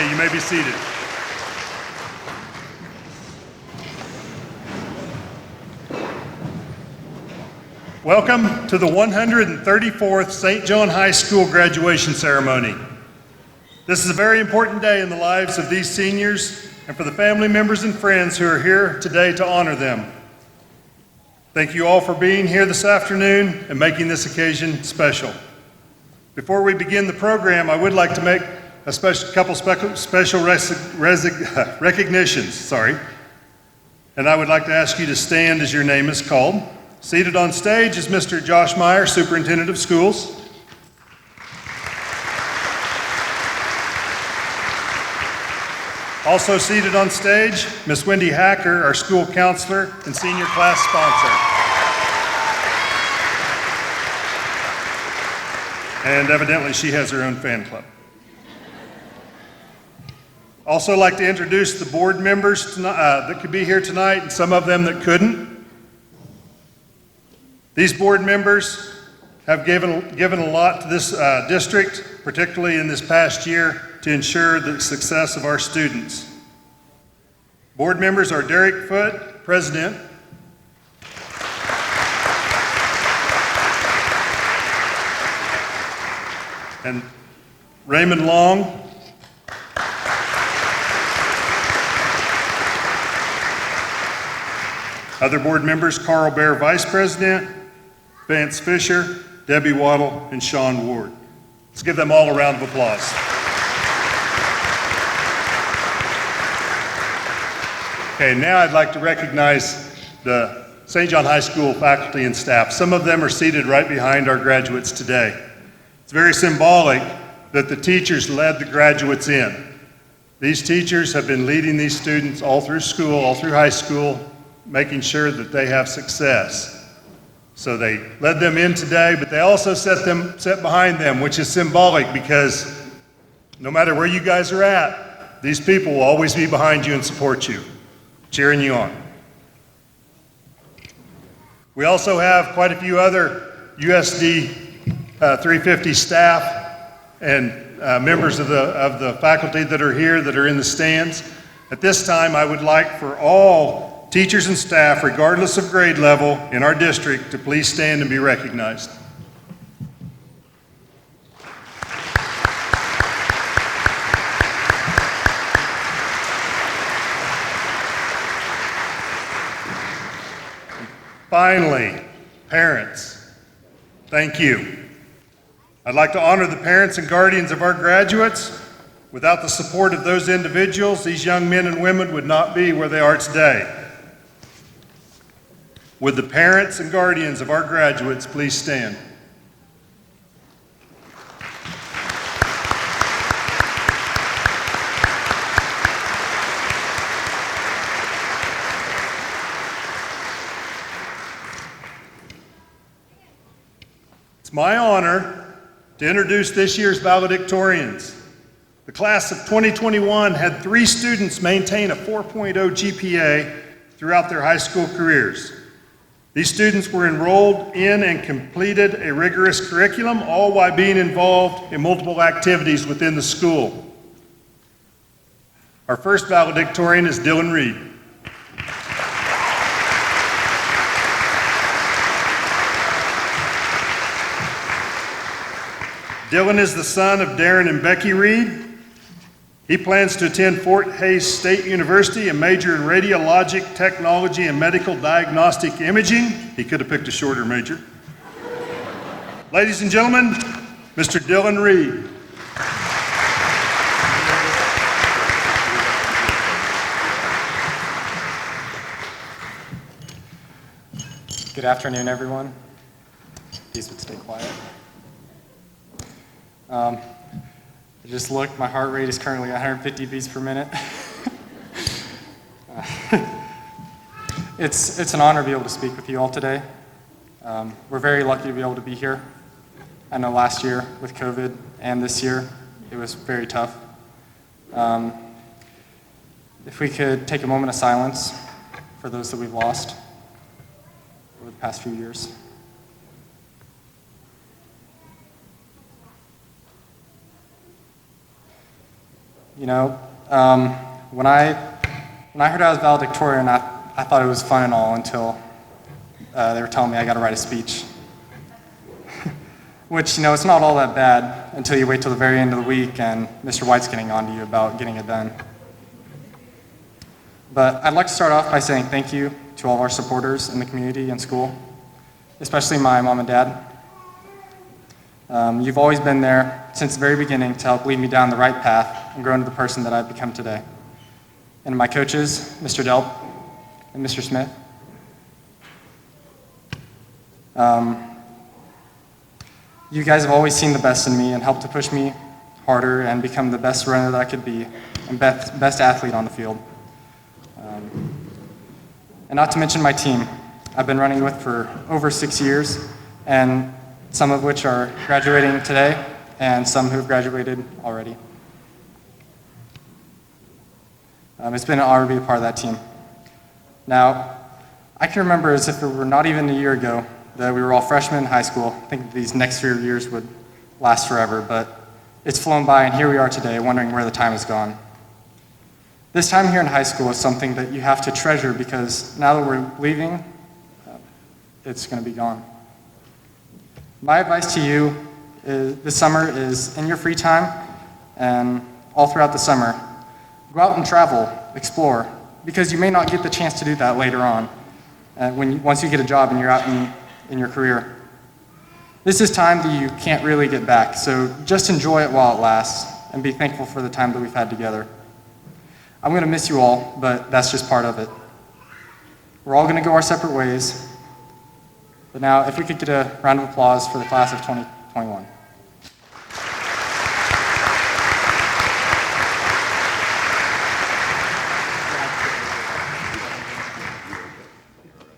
you may be seated. Welcome to the 134th St. John High School graduation ceremony. This is a very important day in the lives of these seniors and for the family members and friends who are here today to honor them. Thank you all for being here this afternoon and making this occasion special. Before we begin the program, I would like to make a couple special recognitions, and I would like to ask you to stand as your name is called. Seated on stage is Mr. Josh Meyer, Superintendent of Schools. Also seated on stage, Ms. Wendy Hacker, our school counselor and senior class sponsor. And evidently she has her own fan club. Also like to introduce the board members that could be here tonight and some of them that couldn't. These board members have given a lot to this district, particularly in this past year, to ensure the success of our students. Board members are Derek Foote, President. And Raymond Long. Other board members, Carl Bear, Vice President, Vance Fisher, Debbie Waddle, and Sean Ward. Let's give them all a round of applause. Okay, now I'd like to recognize the St. John High School faculty and staff. Some of them are seated right behind our graduates today. It's very symbolic that the teachers led the graduates in. These teachers have been leading these students all through school, all through high school, making sure that they have success. So they led them in today, but they also set behind them, which is symbolic because no matter where you guys are at, these people will always be behind you and support you, cheering you on. We also have quite a few other USD 350 staff and members of the faculty that are here that are in the stands. At this time, I would like for all teachers and staff, regardless of grade level in our district, to please stand and be recognized. Finally, parents, thank you. I'd like to honor the parents and guardians of our graduates. Without the support of those individuals, these young men and women would not be where they are today. Would the parents and guardians of our graduates please stand? It's my honor to introduce this year's valedictorians. The class of 2021 had 3 students maintain a 4.0 GPA throughout their high school careers. These students were enrolled in and completed a rigorous curriculum, all while being involved in multiple activities within the school. Our first valedictorian is Dylan Reed. Dylan is the son of Darren and Becky Reed. He plans to attend Fort Hays State University and major in radiologic technology and medical diagnostic imaging. He could have picked a shorter major. Ladies and gentlemen, Mr. Dylan Reed. Good afternoon, everyone. Please would stay quiet. I just looked, my heart rate is currently 150 beats per minute. It's an honor to be able to speak with you all today. We're very lucky to be able to be here. I know last year with COVID and this year, it was very tough. If we could take a moment of silence for those that we've lost over the past few years. You know, when I heard I was valedictorian, I thought it was fun and all until they were telling me I got to write a speech. Which, you know, it's not all that bad until you wait till the very end of the week and Mr. White's getting on to you about getting it done. But I'd like to start off by saying thank you to all of our supporters in the community and school, especially my mom and dad. You've always been there since the very beginning to help lead me down the right path and grow into the person that I've become today. And my coaches, Mr. Delp and Mr. Smith. You guys have always seen the best in me and helped to push me harder and become the best runner that I could be and best athlete on the field. And not to mention my team I've been running with for over 6 years, and some of which are graduating today and some who have graduated already. It's been an honor to be a part of that team. Now, I can remember as if it were not even a year ago that we were all freshmen in high school. I think these next few years would last forever, but it's flown by and here we are today wondering where the time has gone. This time here in high school is something that you have to treasure because now that we're leaving, it's going to be gone. My advice to you this summer is in your free time and all throughout the summer, go out and travel, explore, because you may not get the chance to do that later on once you get a job and you're out in your career. This is time that you can't really get back, so just enjoy it while it lasts and be thankful for the time that we've had together. I'm going to miss you all, but that's just part of it. We're all going to go our separate ways. But now, if we could get a round of applause for the class of 2021.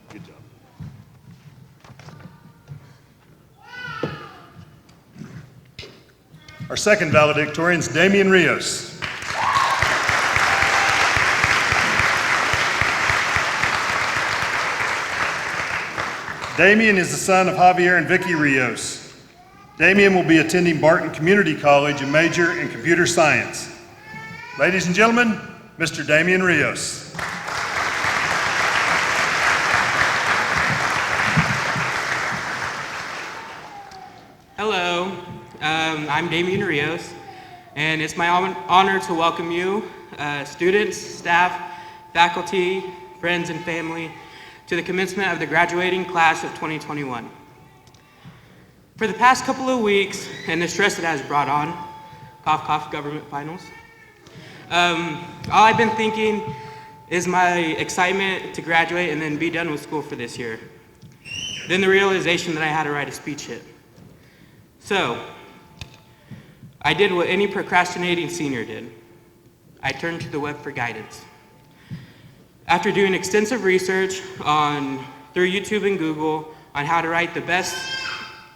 Good job. Our second valedictorian is Damian Rios. Damian is the son of Javier and Vicky Rios. Damian will be attending Barton Community College and major in computer science. Ladies and gentlemen, Mr. Damian Rios. Hello, I'm Damian Rios, and it's my honor to welcome you, students, staff, faculty, friends, and family, to the commencement of the graduating class of 2021. For the past couple of weeks, and the stress it has brought on, cough, cough, government finals, all I've been thinking is my excitement to graduate and then be done with school for this year. Then the realization that I had to write a speech hit. So, I did what any procrastinating senior did. I turned to the web for guidance. After doing extensive research through YouTube and Google on how to write the best,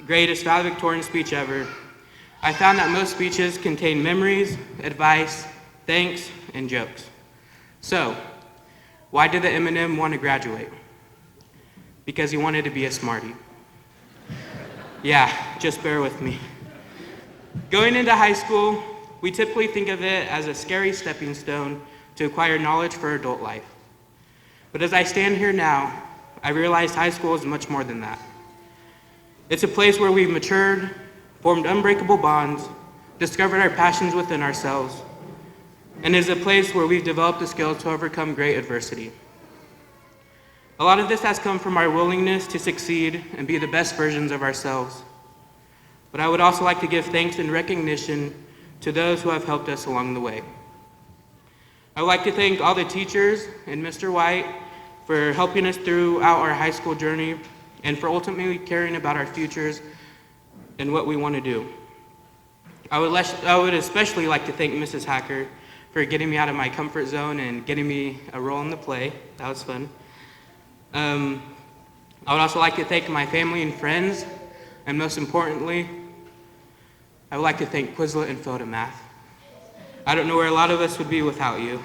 greatest valedictorian speech ever, I found that most speeches contain memories, advice, thanks, and jokes. So, why did the Eminem want to graduate? Because he wanted to be a smarty. Yeah, just bear with me. Going into high school, we typically think of it as a scary stepping stone to acquire knowledge for adult life. But as I stand here now, I realize high school is much more than that. It's a place where we've matured, formed unbreakable bonds, discovered our passions within ourselves, and is a place where we've developed the skills to overcome great adversity. A lot of this has come from our willingness to succeed and be the best versions of ourselves. But I would also like to give thanks and recognition to those who have helped us along the way. I would like to thank all the teachers and Mr. White for helping us throughout our high school journey and for ultimately caring about our futures and what we want to do. I would especially like to thank Mrs. Hacker for getting me out of my comfort zone and getting me a role in the play. That was fun. I would also like to thank my family and friends, and most importantly, I would like to thank Quizlet and Photomath. I don't know where a lot of us would be without you.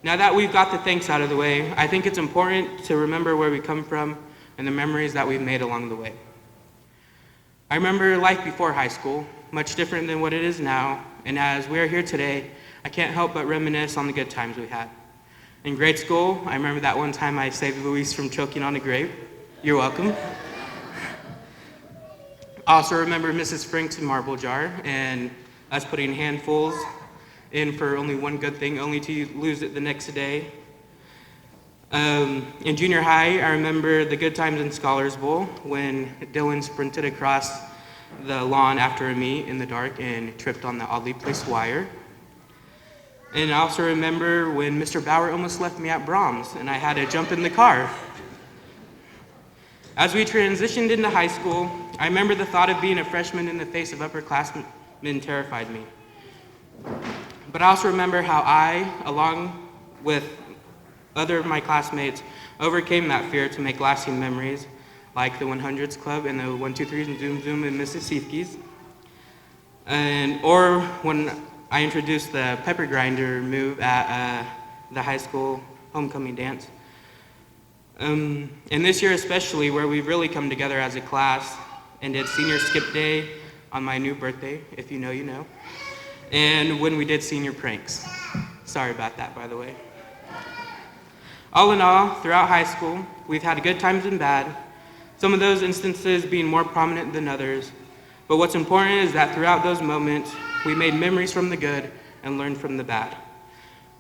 Now that we've got the thanks out of the way, I think it's important to remember where we come from and the memories that we've made along the way. I remember life before high school, much different than what it is now, and as we are here today, I can't help but reminisce on the good times we had. In grade school, I remember that one time I saved Luis from choking on a grape. You're welcome. I also remember Mrs. Frank's marble jar and us putting handfuls in for only one good thing, only to lose it the next day. In junior high, I remember the good times in Scholars Bowl when Dylan sprinted across the lawn after a meet in the dark and tripped on the oddly placed wire. And I also remember when Mr. Bauer almost left me at Brahms and I had to jump in the car. As we transitioned into high school, I remember the thought of being a freshman in the face of upperclassmen terrified me. But I also remember how I, along with other of my classmates, overcame that fear to make lasting memories, like the 100s Club and the 1-2-3s and Zoom Zoom and Mississippi's. Or when I introduced the pepper grinder move at the high school homecoming dance. And this year especially, where we've really come together as a class and did senior skip day on my new birthday, if you know, you know, and when we did senior pranks. Sorry about that, by the way. All in all, throughout high school, we've had good times and bad, some of those instances being more prominent than others. But what's important is that throughout those moments, we made memories from the good and learned from the bad.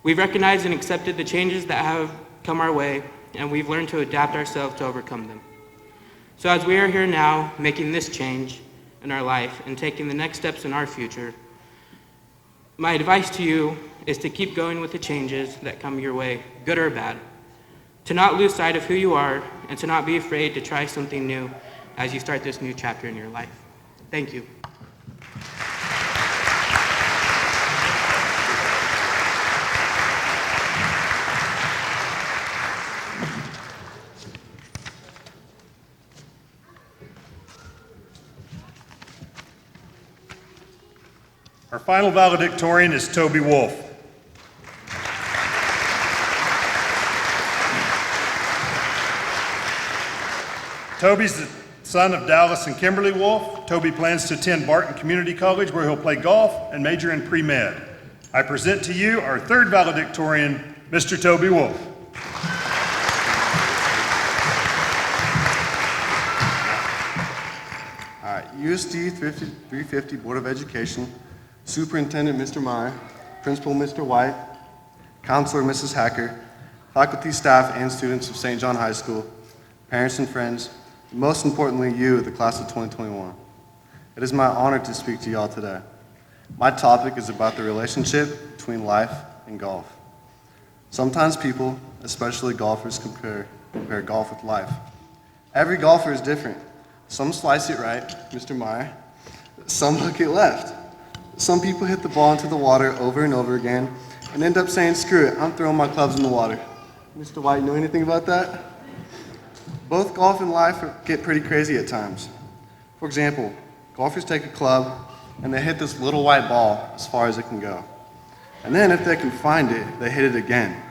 We've recognized and accepted the changes that have come our way, and we've learned to adapt ourselves to overcome them. So as we are here now, making this change in our life and taking the next steps in our future, my advice to you is to keep going with the changes that come your way, good or bad. To not lose sight of who you are and to not be afraid to try something new as you start this new chapter in your life. Thank you. Our final valedictorian is Toby Wolf. Toby's the son of Dallas and Kimberly Wolf. Toby plans to attend Barton Community College where he'll play golf and major in pre-med. I present to you our third valedictorian, Mr. Toby Wolf. All right, USD 350 Board of Education, Superintendent Mr. Meyer, Principal Mr. White, Counselor Mrs. Hacker, faculty, staff, and students of St. John High School, parents and friends, and most importantly, you, the class of 2021. It is my honor to speak to y'all today. My topic is about the relationship between life and golf. Sometimes people, especially golfers, compare golf with life. Every golfer is different. Some slice it right, Mr. Meyer. Some hook it left. Some people hit the ball into the water over and over again and end up saying, screw it, I'm throwing my clubs in the water. Mr. White, know anything about that? Both golf and life get pretty crazy at times. For example, golfers take a club and they hit this little white ball as far as it can go. And then if they can find it, they hit it again.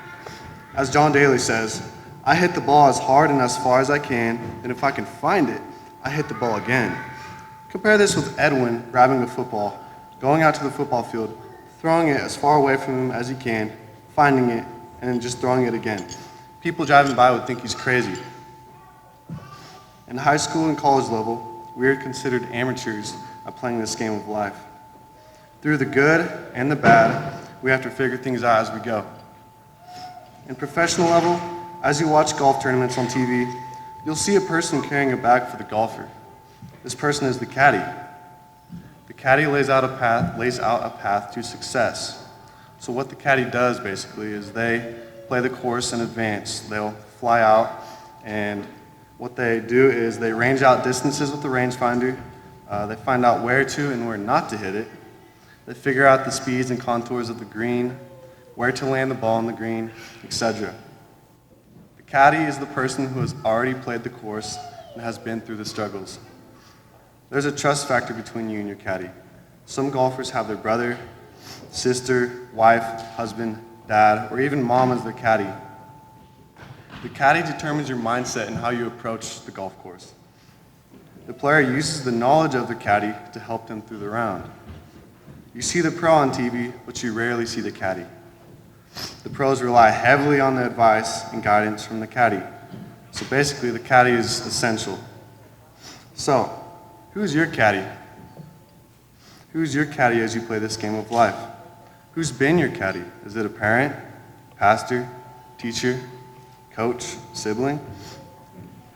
As John Daly says, I hit the ball as hard and as far as I can, and if I can find it, I hit the ball again. Compare this with Edwin grabbing the football, going out to the football field, throwing it as far away from him as he can, finding it, and then just throwing it again. People driving by would think he's crazy. In high school and college level, we are considered amateurs at playing this game of life. Through the good and the bad, we have to figure things out as we go. In professional level, as you watch golf tournaments on TV, you'll see a person carrying a bag for the golfer. This person is the caddy. The caddy lays out a path to success. So what the caddy does basically is they play the course in advance. They'll fly out, and what they do is they range out distances with the rangefinder. They find out where to and where not to hit it. They figure out the speeds and contours of the green, where to land the ball on the green, etc. The caddy is the person who has already played the course and has been through the struggles. There's a trust factor between you and your caddy. Some golfers have their brother, sister, wife, husband, dad, or even mom as their caddy. The caddy determines your mindset and how you approach the golf course. The player uses the knowledge of the caddy to help them through the round. You see the pro on TV, but you rarely see the caddy. The pros rely heavily on the advice and guidance from the caddy. So basically, the caddy is essential. So, who's your caddy? Who's your caddy as you play this game of life? Who's been your caddy? Is it a parent, pastor, teacher, coach, sibling?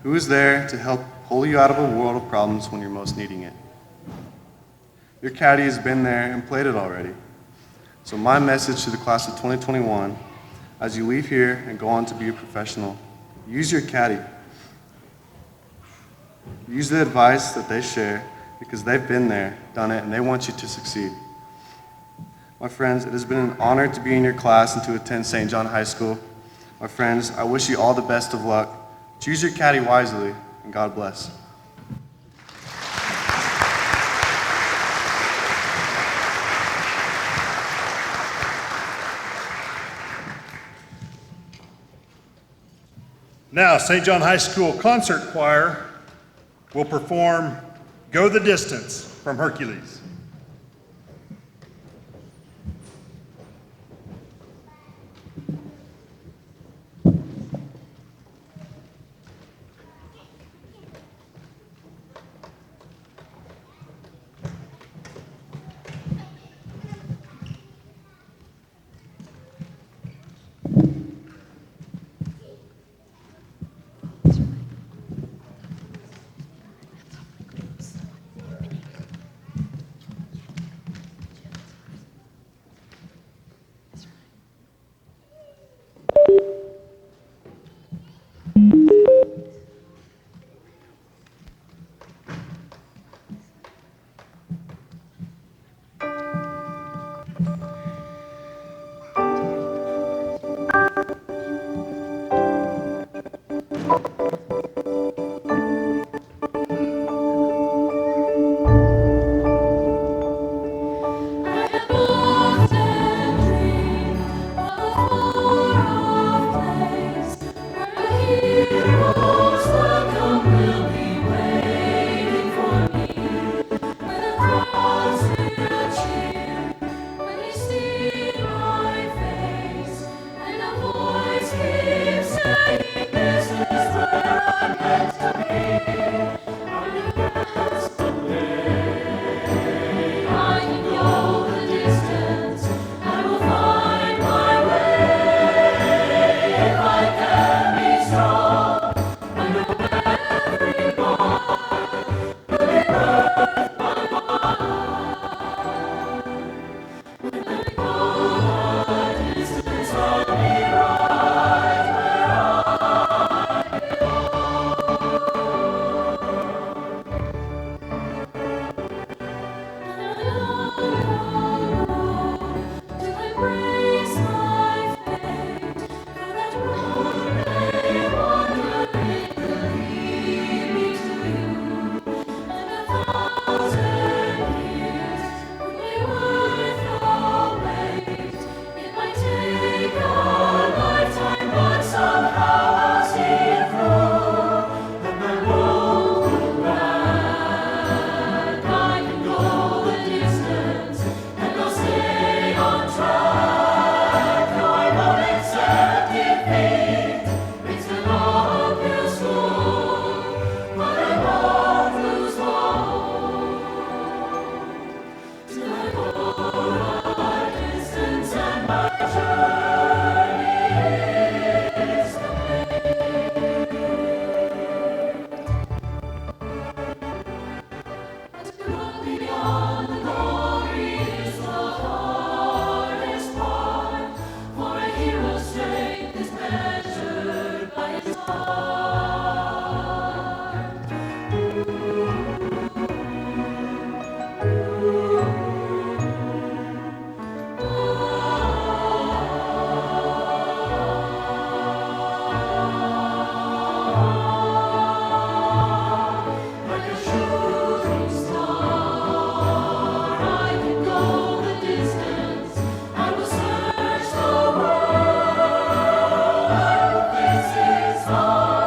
Who is there to help pull you out of a world of problems when you're most needing it? Your caddy has been there and played it already. So my message to the class of 2021, as you leave here and go on to be a professional, use your caddy. Use the advice that they share because they've been there, done it, and they want you to succeed. My friends, it has been an honor to be in your class and to attend St. John High School. My friends, I wish you all the best of luck. Choose your caddy wisely, and God bless. Now, St. John High School Concert Choir will perform Go the Distance from Hercules. This is all.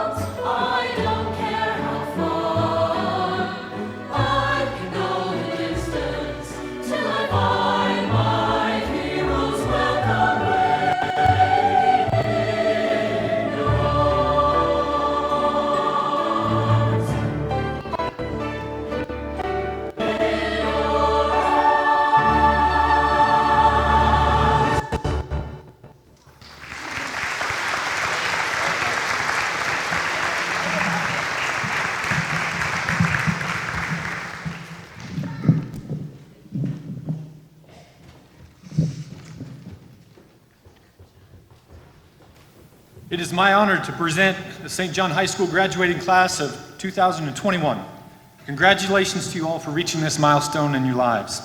It is my honor to present the St. John High School graduating class of 2021. Congratulations to you all for reaching this milestone in your lives.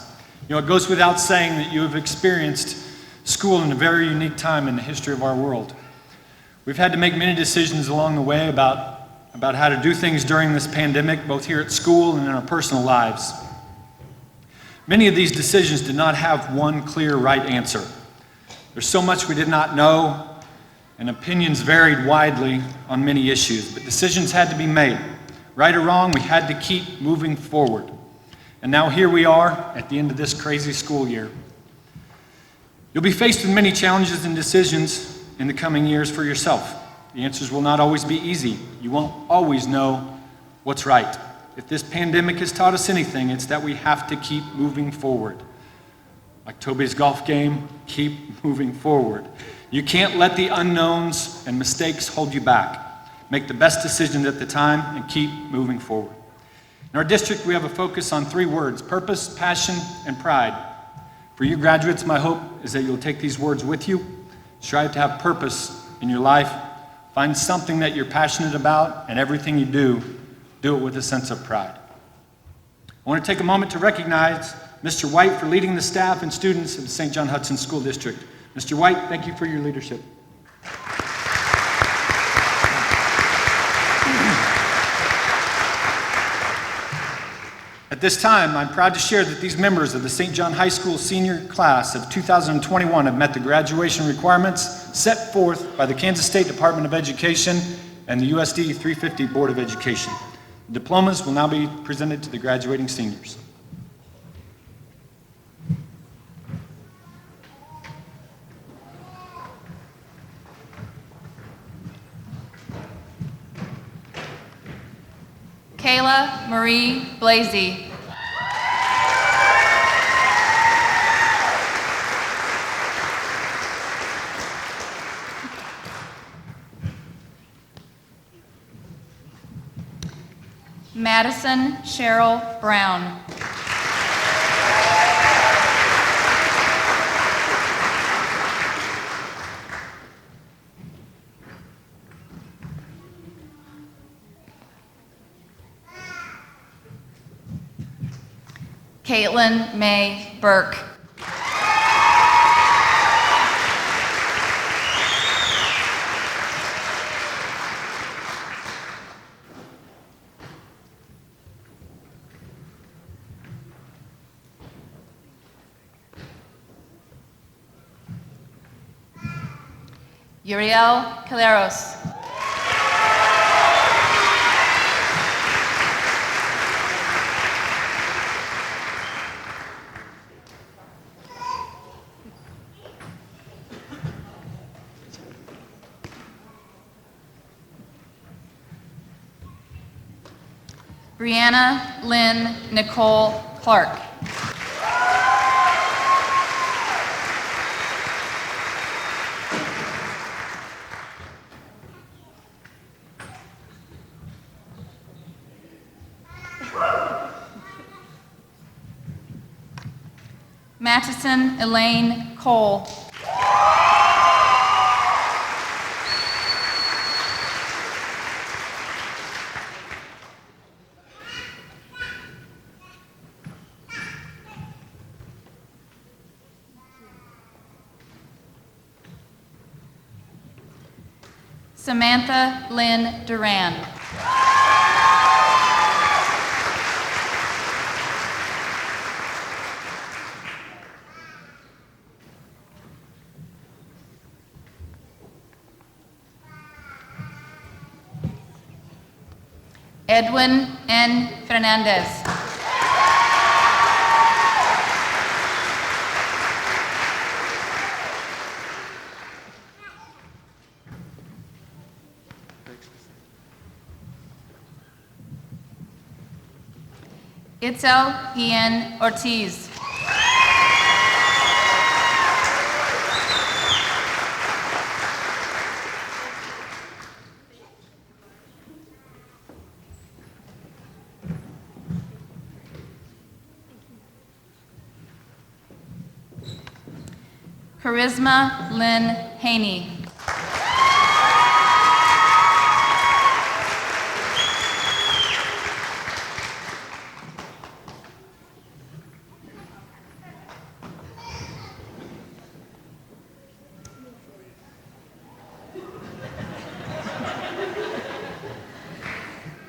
You know, it goes without saying that you have experienced school in a very unique time in the history of our world. We've had to make many decisions along the way about how to do things during this pandemic, both here at school and in our personal lives. Many of these decisions did not have one clear right answer. There's so much we did not know, and opinions varied widely on many issues, but decisions had to be made. Right or wrong, we had to keep moving forward. And now here we are at the end of this crazy school year. You'll be faced with many challenges and decisions in the coming years for yourself. The answers will not always be easy. You won't always know what's right. If this pandemic has taught us anything, it's that we have to keep moving forward. Like Toby's golf game, keep moving forward. You can't let the unknowns and mistakes hold you back. Make the best decisions at the time and keep moving forward. In our district, we have a focus on 3 words: purpose, passion, and pride. For you graduates, my hope is that you'll take these words with you. Strive to have purpose in your life. Find something that you're passionate about, and everything you do it with a sense of pride. I want to take a moment to recognize Mr. White for leading the staff and students of the St. John Hudson School District. Mr. White, thank you for your leadership. At this time, I'm proud to share that these members of the St. John High School senior class of 2021 have met the graduation requirements set forth by the Kansas State Department of Education and the USD 350 Board of Education. The diplomas will now be presented to the graduating seniors. Kayla Marie Blasey. Madison Cheryl Brown. Caitlin May Burke. Uriel Caleros. Brianna Lynn Nicole Clark. Mattison Elaine Cole. Samantha Lynn Duran. Edwin N. Fernandez. Itzel Ian Ortiz. Charisma Lynn Haney.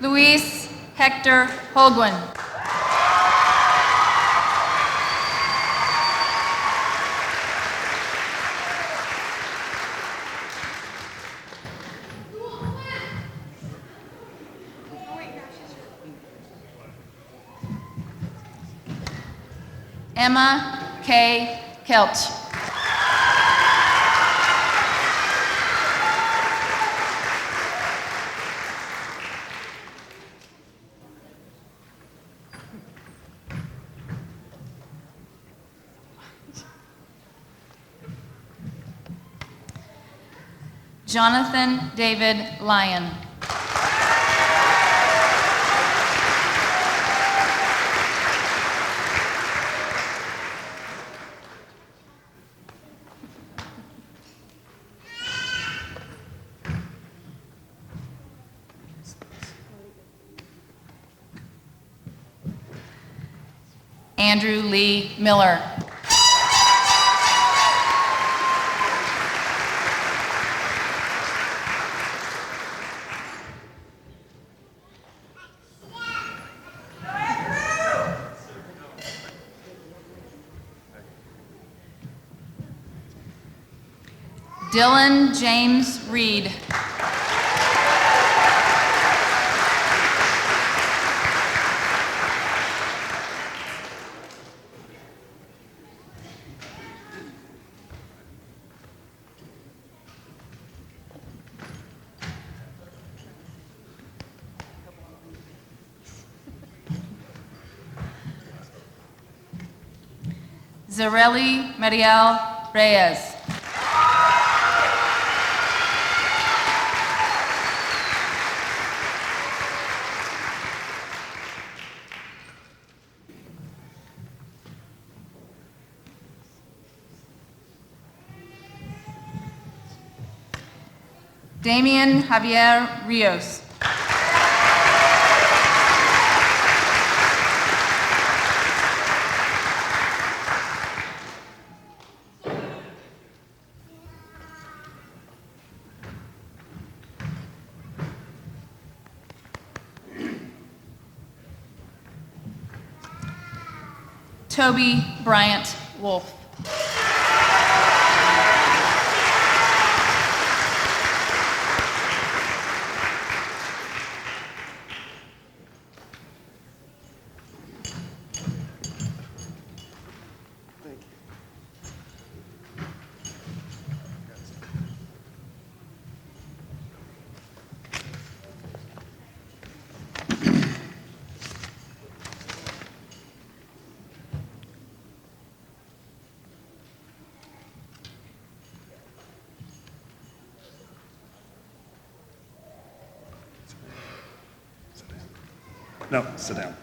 Luis Hector Holguin. Emma K. Kelch. Jonathan David Lyon. Andrew Lee Miller. Dylan James Reed. Zareli Mariel Reyes. Damian Javier Rios. Toby Bryant Wolf. No, sit down.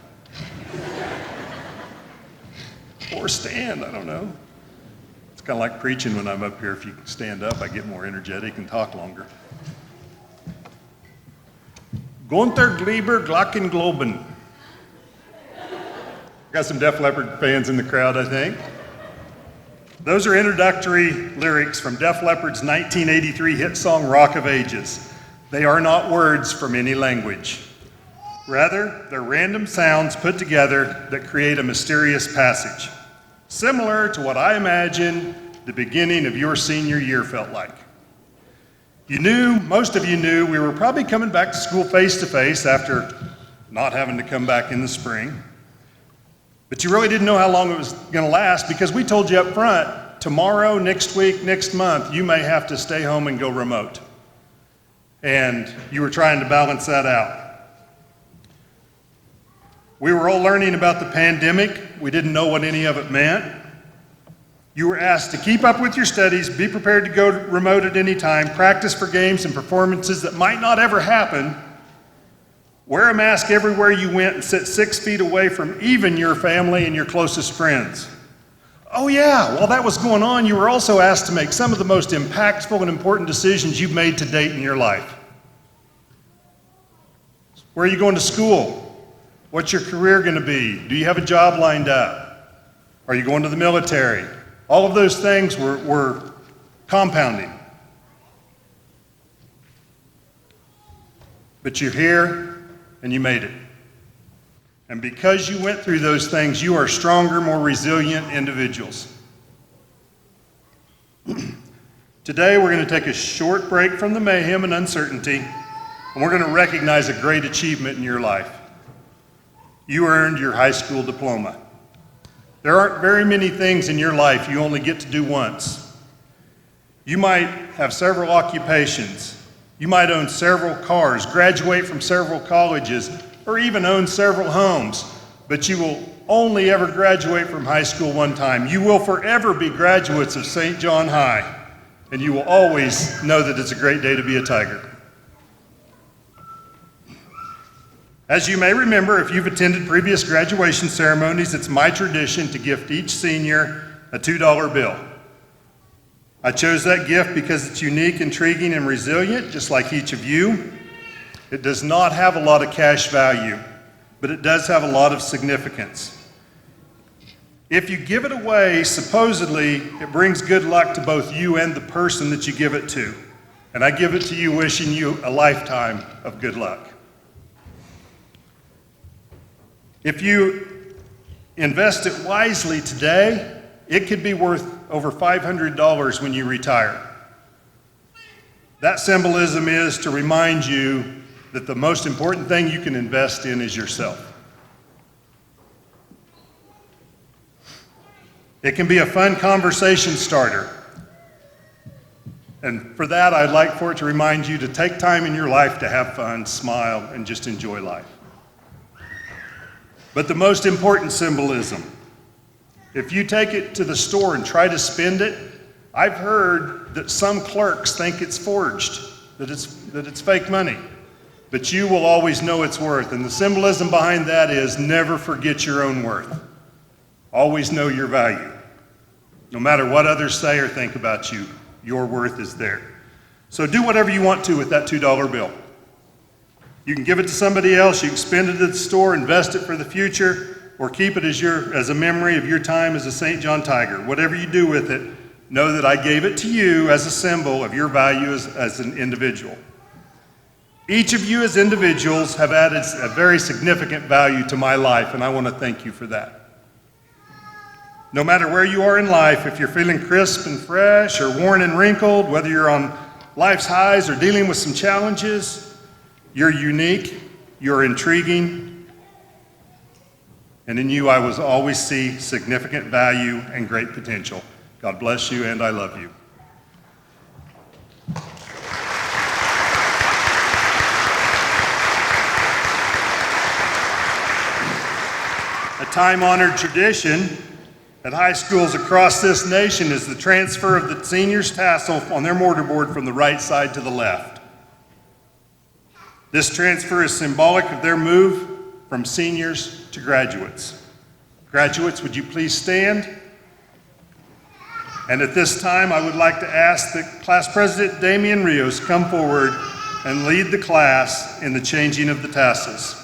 Or stand, I don't know. It's kind of like preaching when I'm up here. If you stand up, I get more energetic and talk longer. Gunther Gleiber Glockengloben. Got some Def Leppard fans in the crowd, I think. Those are introductory lyrics from Def Leppard's 1983 hit song, Rock of Ages. They are not words from any language. Rather, they're random sounds put together that create a mysterious passage, similar to what I imagine the beginning of your senior year felt like. Most of you knew we were probably coming back to school face to face after not having to come back in the spring. But you really didn't know how long it was going to last because we told you up front, tomorrow, next week, next month, you may have to stay home and go remote. And you were trying to balance that out. We were all learning about the pandemic. We didn't know what any of it meant. You were asked to keep up with your studies, be prepared to go remote at any time, practice for games and performances that might not ever happen, wear a mask everywhere you went, and sit 6 feet away from even your family and your closest friends. Oh yeah, while that was going on, you were also asked to make some of the most impactful and important decisions you've made to date in your life. Where are you going to school? What's your career going to be? Do you have a job lined up? Are you going to the military? All of those things were compounding. But you're here, and you made it. And because you went through those things, you are stronger, more resilient individuals. Today, we're going to take a short break from the mayhem and uncertainty, and we're going to recognize a great achievement in your life. You earned your high school diploma. There aren't very many things in your life you only get to do once. You might have several occupations. You might own several cars, graduate from several colleges, or even own several homes, but you will only ever graduate from high school one time. You will forever be graduates of St. John High, and you will always know that it's a great day to be a Tiger. As you may remember, if you've attended previous graduation ceremonies, it's my tradition to gift each senior a $2 bill. I chose that gift because it's unique, intriguing, and resilient, just like each of you. It does not have a lot of cash value, but it does have a lot of significance. If you give it away, supposedly, it brings good luck to both you and the person that you give it to. And I give it to you wishing you a lifetime of good luck. If you invest it wisely today, it could be worth over $500 when you retire. That symbolism is to remind you that the most important thing you can invest in is yourself. It can be a fun conversation starter. And for that, I'd like for it to remind you to take time in your life to have fun, smile, and just enjoy life. But the most important symbolism, if you take it to the store and try to spend it, I've heard that some clerks think it's forged, that it's fake money. But you will always know its worth. And the symbolism behind that is never forget your own worth. Always know your value. No matter what others say or think about you, your worth is there. So do whatever you want to with that $2 bill. You can give it to somebody else, you can spend it at the store, invest it for the future, or keep it as a memory of your time as a St. John Tiger. Whatever you do with it, know that I gave it to you as a symbol of your value as an individual. Each of you as individuals have added a very significant value to my life, and I want to thank you for that. No matter where you are in life, if you're feeling crisp and fresh or worn and wrinkled, whether you're on life's highs or dealing with some challenges, you're unique, you're intriguing, and in you I will always see significant value and great potential. God bless you, and I love you. A time-honored tradition at high schools across this nation is the transfer of the seniors' tassel on their mortarboard from the right side to the left. This transfer is symbolic of their move from seniors to graduates. Graduates, would you please stand? And at this time, I would like to ask that Class President Damian Rios come forward and lead the class in the changing of the tassels.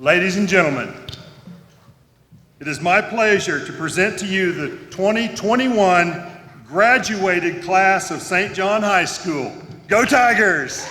Ladies and gentlemen, it is my pleasure to present to you the 2021 graduated class of St. John High School. Go Tigers!